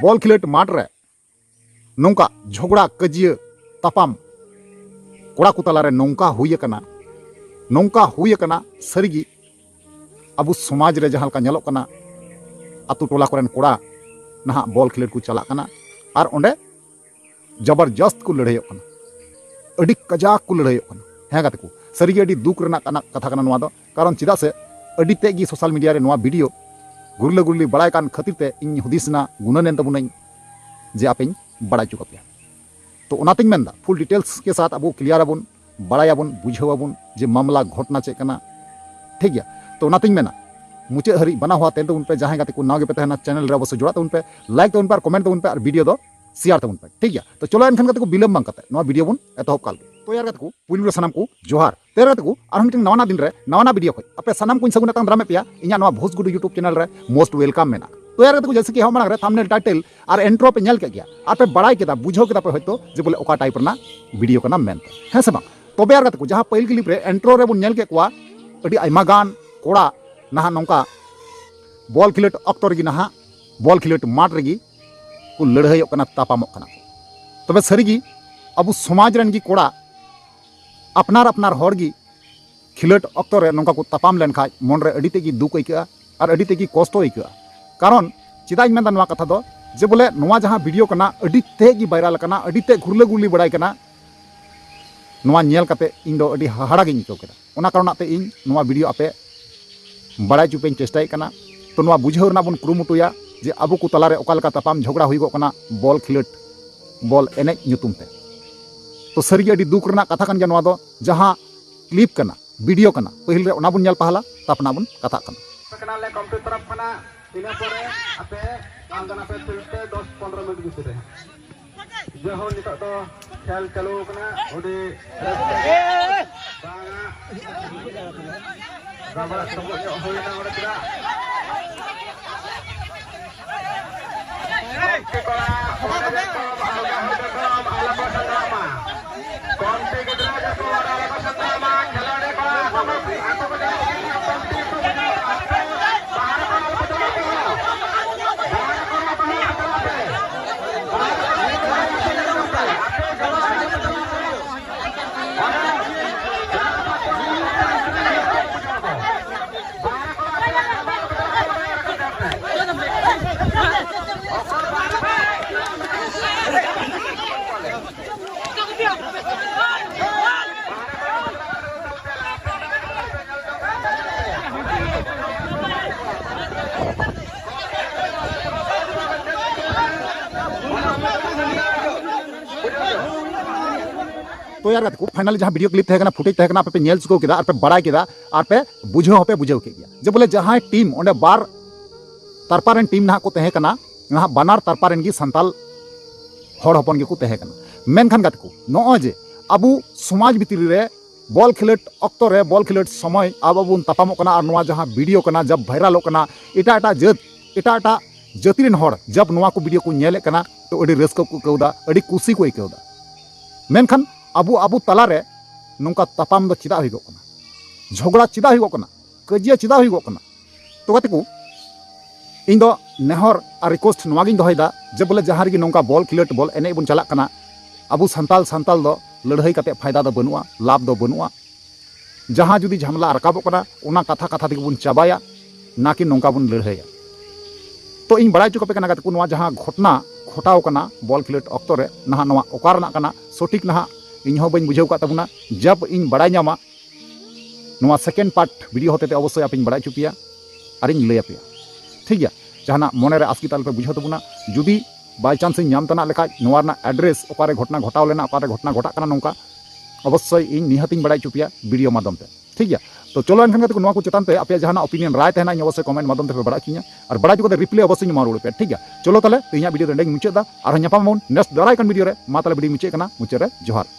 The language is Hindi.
बॉल खिलट माठ रे नौका झगड़ा कजिया तापाम कोड़ा को तलारे नौका हुई कना सरीगी अब समाज रे जहाँ का कना आतु टोला कोरेन कोड़ा नहा बॉल खिलट को चला कना और ओंडे जबरदस्त को लड़ाई कना अड़ी कजाक को लड़ाई कना है गाते को सरीगे अड़ी दुख रना कथा कना नोआ दो कारण चिदा से अड़ी तेगी सोशल मीडिया रे नोआ वीडियो गुरले गुरली बड़ाय कान खातिर ते इन हुदिसना गुणनेन तबुनाई जे आपें बड़ा चुका पे तो ओनातिंग मेंदा फुल डिटेल्स के साथ अब क्लियर आबुन बड़ायाबुन बुझावाबुन जे मामला घटना चेक कना ठीक गया तो ओनातिंग मेना मुचाद हरी बना हुआ तेल उन पे जहाँ गाते को नाव पे चैनल रे अवश्य जोड़ा उन पे लाइक उन पर कमेंट उन पे और वीडियो दो शेयर उन पे ठीक गया तो चलो एनखान को बिलम बांग करते नवा वीडियो बुन एतहब काल तो यार को पुलिस सानाम को जोहार तेरे को और मिटिंग नवाना दिन रे नवाना वीडियो खो अपे सानाम को सगुन दामे पे इना नवा भोजगुडू यूट्यूब चैनल रे मोस्ट वेलकम मेना तो यार को जैसे कि हम मांग रे थंबनेल टाइटल और एंट्रो पे नेल के गया और पे बड़ाई केदा बुझो केदा पे होतो जे बोले ओका टाइप रना वीडियो का नाम मेन है से बा तबे यार को जहां पहिल क्लिप रे एंट्रो रे बुन नेल के कोआ अडी आइमा गान कोड़ा नहा नौका बॉल खिलट अक्टर गी नहा बॉल खिलट माठ रेगी को लड़ाई कना तापामक कना तबे सरीगी अब समाज रन गी कोड़ा अपनार अपनार हर गी खिलट अक्तर रे नौका को तापाम लेन खाय मन रे अडी तेगी दुख आइका और अडी तेगी कष्ट आइका कारण चिदाई मेंदा नवा कथा दो जे बोले नवा जहां वीडियो कना अडी तेगी वायरल कना अडी ते घुरले गुरली बड़ाई कना नवा नेल काते इन दो अडी हाहाड़ा गिन इको केदा ओना कारणते इन नवा वीडियो आपे बड़ाई चुपेन चेष्टाय कना तो नवा बुझाव रना बन कुरुमुटुया जे अबो को तलारे ओकालका तापाम झगड़ा हुई कना बॉल खिलट बॉल एने ᱧᱩᱛᱩᱢ ते तो सरीगे अडी दुख रना कथा कन गया नवा दो जहां क्लिप कना वीडियो कना पहिल रे ओना बुन नेल पहला तापना बुन कथा कना कना ले कंप्यूटर तरफ कना इना परे आपे आंगन आपे तुलते 10-15 मिनट भितर रे जो हो नितो तो खेल चालू कना ओडी बांगा बाबा सब होइना ओडे तिरा के कोला ओडे को आला बसंदामा कौनते के द्वारा को आला बसंदामा खिलाड़ी को आपको बता तो यार को फाइनली जहां वीडियो क्लिप थे फुटेज थे पे नेल चुको केदा और पे बड़ाई केदा और पे बुझो पे बुझाव के गया जे बोले जहां टीम ओंडे बार तरपारेन टीम ना को तहे कना ना बानार तरपारेन गी संताल हड़ हपन गे को तहे कना मेनखान गात को नो जे अबु समाज भितरी रे बॉल खिलट अक्तो रे बॉल खिलट समय अब बुन तापामो कना और नवा जहां वीडियो कना जब वायरल कना एटा जाति रेन हड़ जब नवा को वीडियो को नेले कना तो अडी रस्क को कौदा अडी खुशी को कौदा मेनखान अबु तलारे नौका तापाम दो चिदा हुई कना झगड़ा चिदा हुई कना कजिया चिदा हुई कना तो गाते को इन दो नेहर और रिक्वेस्ट नवागिन दोहैदा जे बोले जहां रे नौका बॉल खिलट बॉल एने बन चला कना अबु संताल दो लड़ाई काते फायदा दो बनुआ लाभ दो बनुआ जहां जुदी झमला रकाबो कना ओना कथा कथा दिके बन चाबाया ना कि नौका बन लड़ाइया तो इन बड़ाई चुका पे कना गाते को नवा जहां घटना घटाव कना बॉल खिलट अक्तो रे नहा नवा ओकारना कना सठिक नहा इन हो बन बुझाव का तबुना जब इन बड़ाई नामा नवा सेकेंड पार्ट वीडियो होते अवश्य आप बड़ा चुपिया और इन लैया पे ठीक गया जहां मन रे आसकी ताल पे बुझाव तबुना जुदी बाय चांस इन तना लेखा नवा ना एड्रेस ओकारे घटना घटाव लेना ओकारे घटना घटा कना नौका अवश्य इन निहातिन बड़ा चुपिया वीडियो माध्यम ते ठीक गया तो चलो एनखान को नवा को चेतान पे आप जहां ओपिनियन राय तहना इन अवश्य कमेंट माध्यम ते बड़ा किया और बड़ा चुका रिप्ले अवश्य मा रुड़ पे ठीक गया चलो ताले इन वीडियो मुचादा और नेक्स्ट दाराय वीडियो रे मा ताले वीडियो मुचे कना मुचे रे जोहार।